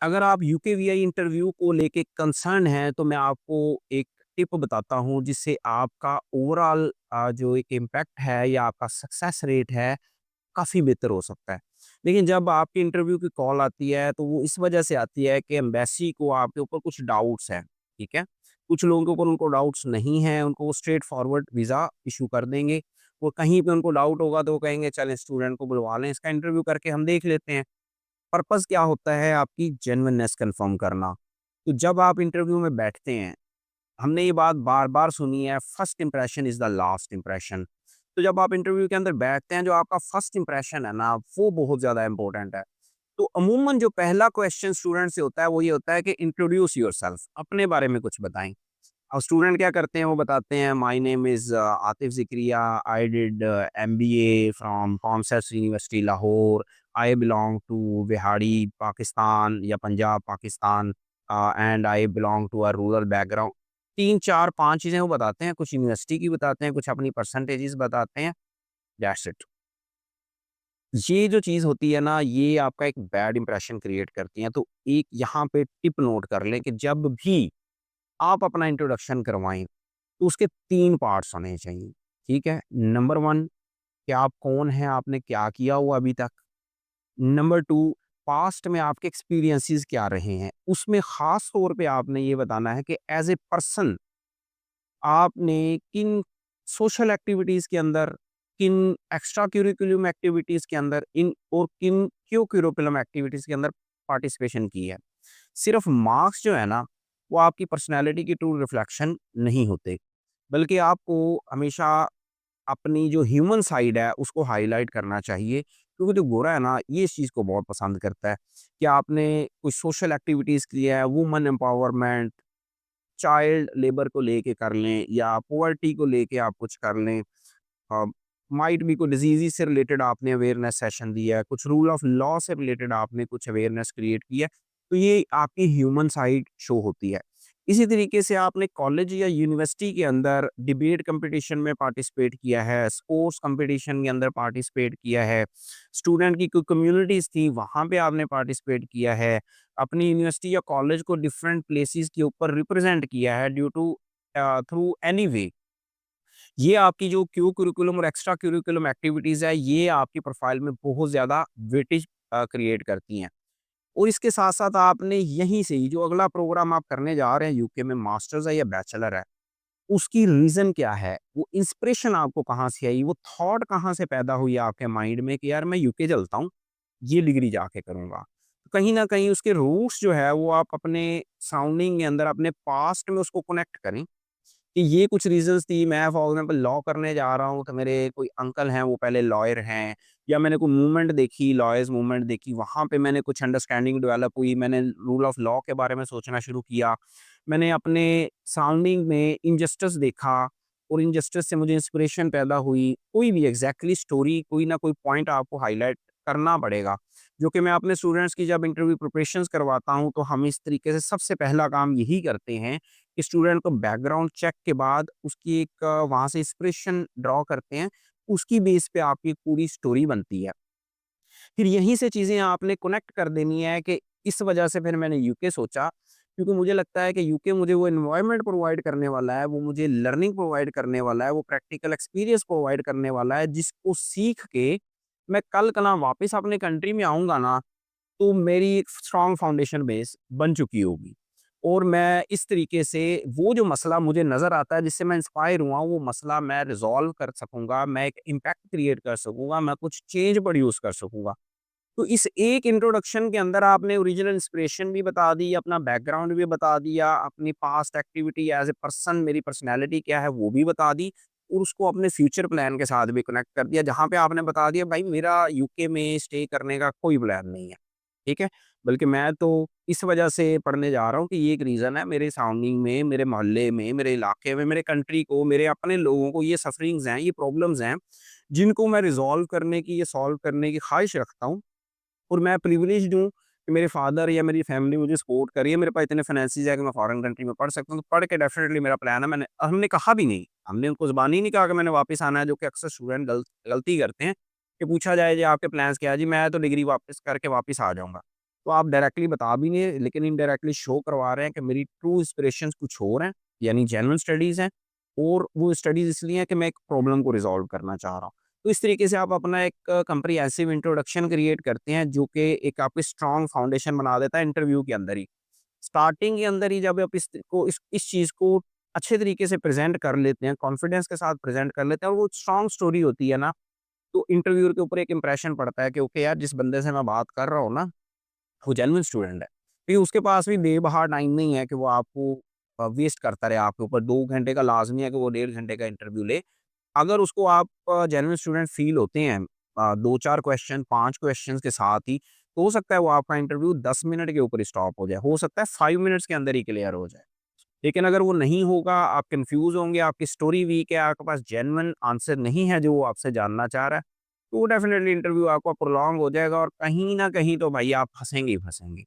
अगर आप यूकेवीआई इंटरव्यू को लेके कंसर्न हैं, तो मैं आपको एक टिप बताता हूँ जिससे आपका ओवरऑल जो एक इम्पैक्ट है या आपका सक्सेस रेट है, काफ़ी बेहतर हो सकता है। लेकिन जब आपकी इंटरव्यू की कॉल आती है, तो वो इस वजह से आती है कि एम्बेसी को आपके ऊपर कुछ डाउट्स हैं, ठीक है? कुछ लोगों के ऊपर उनको डाउट्स नहीं हैं, उनको वो स्ट्रेट फॉरवर्ड वीज़ा इश्यू कर देंगे। वो कहीं पे उनको डाउट होगा तो वो कहेंगे चलें स्टूडेंट को बुलवा लें, इसका इंटरव्यू करके हम देख लेते हैं। पर्पज़ क्या होता है आपकी जेन्युइननेस कन्फर्म करना। तो जब आप इंटरव्यू में बैठते हैं, हमने ये बात बार-बार सुनी है, first impression is the last impression. तो जब आप इंटरव्यू के अंदर बैठते हैं, जो आपका फर्स्ट इंप्रेशन है ना, वो बहुत ज़्यादा इम्पोर्टेंट है। तो अमूमन जो पहला क्वेश्चन स्टूडेंट से होता है, वो ये होता है कि इंट्रोड्यूस योरसेल्फ, अपने बारे में कुछ बताएँ। अब स्टूडेंट क्या करते हैं, वो बताते हैं my name is Atif Zikria, I did MBA from commerce university Lahore, I belong to बिहाड़ी पाकिस्तान या Punjab Pakistan and I belong to a rural background. 3, 4, 5 चीज़ें वो बताते हैं, कुछ यूनिवर्सिटी की बताते हैं, कुछ अपनी परसेंटेजेस बताते हैं, दैट्स इट। ये जो चीज़ होती है ना, ये आपका एक बैड इंप्रेशन क्रिएट करती है। तो एक यहाँ पे टिप नोट कर लें कि जब भी आप अपना इंट्रोडक्शन करवाएँ, तो उसके 3 पार्ट्स होने चाहिए, ठीक है? नंबर 1 कि आप कौन हैं, आपने क्या किया हुआ अभी तक? नंबर 2 पास्ट में आपके एक्सपीरियंसेस क्या रहे हैं? उसमें ख़ास तौर पे आपने ये बताना है कि एज़ ए पर्सन आपने किन सोशल एक्टिविटीज़ के अंदर, किन एक्स्ट्रा करिकुलम एक्टिविटीज़ के अंदर, इन और किन को करिकुलम एक्टिविटीज़ के अंदर पार्टिसिपेशन की है। सिर्फ़ मार्क्स जो है ना, वो आपकी पर्सनैलिटी की ट्रू रिफ्लेक्शन नहीं होते, बल्कि आपको हमेशा अपनी जो ह्यूमन साइड है, उसको हाइलाइट करना चाहिए। क्योंकि जो गोरा है ना, ये इस चीज़ को बहुत पसंद करता है कि आपने कुछ सोशल एक्टिविटीज़ की है, वुमन एम्पावरमेंट, चाइल्ड लेबर को लेके कर लें या पॉवर्टी को लेके आप कुछ कर लें। अ, माइट बी कोई डिज़ीज़ से रिलेटेड आपने अवेयरनेस सेशन दिया है, कुछ रूल ऑफ लॉ से रिलेटेड आपने कुछ अवेयरनेस क्रिएट की है, तो ये आपकी ह्यूमन साइड शो होती है। इसी तरीके से आपने कॉलेज या यूनिवर्सिटी के अंदर डिबेट कॉम्पिटिशन में पार्टिसिपेट किया है, स्पोर्ट्स कॉम्पिटिशन के अंदर पार्टिसिपेट किया है, स्टूडेंट की कोई कम्युनिटीज़ थी, वहाँ पे आपने पार्टिसिपेट किया है, अपनी यूनिवर्सिटी या कॉलेज को डिफरेंट प्लेसेस के ऊपर रिप्रेज़ेंट किया है due to through any way. ये आपकी जो करिकुलम और एक्स्ट्रा करिकुलम एक्टिविटीज़ है, ये आपकी प्रोफ़ाइल में बहुत ज़्यादा वेटेज क्रिएट करती हैं। और इसके साथ-साथ आपने यहीं से ही जो अगला प्रोग्राम आप करने जा रहे हैं यूके में मास्टर्स है या बैचलर है, उसकी रीज़न क्या है? वो इंस्पिरेशन आपको कहाँ से आई? वो थॉट कहाँ से पैदा हुई आपके माइंड में कि यार मैं यूके चलता हूँ, ये डिग्री जाके करूँगा। कहीं न कहीं उसके रूट्स जो है वो आप अपने सराउंडिंग के अंदर अपने पास्ट में उसको कनेक्ट करें। कि ये कुछ रीज़न्स थी, मैं फॉर एग्ज़ाम्पल लॉ करने जा रहा हूँ, तो मेरे कोई अंकल हैं, वो पहले लॉयर हैं, या मैंने कोई मूवमेंट देखी, लॉयर्स मूवमेंट देखी, वहाँ पे मैंने कुछ अंडरस्टैंडिंग डेवलप हुई, मैंने रूल ऑफ लॉ के बारे में सोचना शुरू किया। मैंने अपने सराउंडिंग में इनजस्टिस देखा और इनजस्टिस से मुझे इंस्पिरेशन पैदा हुई। कोई भी एग्ज़ैक्टली स्टोरी, कोई ना कोई पॉइंट आपको हाइलाइट करना पड़ेगा, जो कि मैं अपने स्टूडेंट्स की जब इंटरव्यू प्रिपरेशंस करवाता हूँ, तो हम इस तरीके से सबसे पहला काम यही करते हैं कि स्टूडेंट को बैकग्राउंड चेक के बाद उसकी एक वहाँ से इंस्पिरेशन ड्रॉ करते हैं, उसकी बेस पे आपकी पूरी स्टोरी बनती है। फिर यहीं से चीज़ें आपने कनेक्ट कर देनी है कि इस वजह से फिर मैंने यूके सोचा, क्योंकि मुझे लगता है कि यूके मुझे वो एनवायरनमेंट प्रोवाइड करने वाला है, वो मुझे लर्निंग प्रोवाइड करने वाला है, वो प्रैक्टिकल एक्सपीरियंस प्रोवाइड करने वाला है, जिसको सीख के मैं कल-कल वापस अपने कंट्री में आऊँगा ना, तो मेरी एक स्ट्रॉन्ग फाउंडेशन बेस बन चुकी होगी। और मैं इस तरीके से वो जो मसला मुझे नज़र आता है जिससे मैं इंस्पायर हुआ हूँ, वो मसला मैं रिज़ॉल्व कर सकूँगा, मैं एक इम्पैक्ट क्रिएट कर सकूँगा, मैं कुछ चेंज प्रोड्यूस कर सकूँगा। तो इस एक इंट्रोडक्शन के अंदर आपने ओरिजिनल इंस्पिरेशन भी बता दी, अपना बैकग्राउंड भी बता दिया, अपनी past activity as a person मेरी पर्सनैलिटी क्या है वो भी बता दी, और उसको अपने फ्यूचर प्लान के साथ भी कनेक्ट कर दिया, जहाँ पे आपने बता दिया भाई मेरा यूके में स्टे करने का कोई प्लान नहीं है। ठीक है? बल्कि मैं तो इस वजह से पढ़ने जा रहा हूँ कि ये एक रीज़न है, मेरे सराउंडिंग में, मेरे मोहल्ले में, मेरे इलाके में, मेरे कंट्री को, मेरे अपने लोगों को ये सफ़रिंग्स हैं, ये प्रॉब्लम्स हैं, जिनको मैं रिज़ॉल्व करने की या सॉल्व करने की ख़्वाहिश रखता हूँ। और मैं प्रिविलेज्ड हूँ कि मेरे फादर या मेरी फैमिली मुझे सपोर्ट कर रही है, मेरे पास इतने फाइनेंसेस है कि मैं फॉरेन कंट्री में पढ़ सकता हूँ, तो पढ़ के डेफ़िनेटली मेरा प्लान है। हमने कहा भी नहीं, हमने उनको ज़ुबानी नहीं कहा कि मैंने वापस आना है, जो कि अक्सर स्टूडेंट गलती करते हैं कि पूछा जाए जी आपके प्लान्स क्या है? जी मैं तो डिग्री वापस करके वापस आ जाऊँगा। तो आप डायरेक्टली बता भी नहीं लेकिन इनडायरेक्टली शो करवा रहे हैं कि मेरी ट्रू इंस्पिरेशंस कुछ और हैं, यानी जेन्युइन स्टडीज़ हैं और वो स्टडीज़ इसलिए हैं कि मैं एक प्रॉब्लम को रिज़ॉल्व करना चाह रहा हूँ। तो इस तरीके से आप अपना एक कंप्रिहेंसिव इंट्रोडक्शन क्रिएट करते हैं जो कि एक आपकी स्ट्रॉन्ग फाउंडेशन बना देता है इंटरव्यू के अंदर ही। स्टार्टिंग के अंदर ही जब आप इस चीज़ को अच्छे तरीके से प्रेज़ेंट कर लेते हैं, कॉन्फिडेंस के साथ प्रेज़ेंट कर लेते हैं और वो स्ट्रॉन्ग स्टोरी होती है ना, तो इंटरव्यूअर के ऊपर एक इंप्रेशन पड़ता है कि ओके यार जिस बंदे से मैं बात कर रहा हूँ ना, वो जेन्युइन स्टूडेंट है। क्योंकि उसके पास भी बेबहा टाइम नहीं है कि वो आपको वेस्ट करता रहे आपके ऊपर 2 घंटे का लाज़मी है कि वो 1.5 घंटे का इंटरव्यू ले। अगर उसको आप जेन्युइन स्टूडेंट फ़ील होते हैं 2-4 क्वेश्चन 5 क्वेश्चन्स के साथ ही, तो हो सकता है वो आपका इंटरव्यू 10 मिनट के ऊपर ही स्टॉप हो जाए। हो सकता है 5 मिनट्स के अंदर ही क्लियर हो जाए। लेकिन अगर वो नहीं होगा, आप कन्फ्यूज़ होंगे, आपकी स्टोरी वीक है, आपके पास जेन्युइन आंसर नहीं है जो वो आपसे जानना चाह रहा है, तो डेफ़िनिटली इंटरव्यू आपका प्रोलॉन्ग हो जाएगा और कहीं न कहीं तो भाई आप फँसेंगे ही फँसेंगे।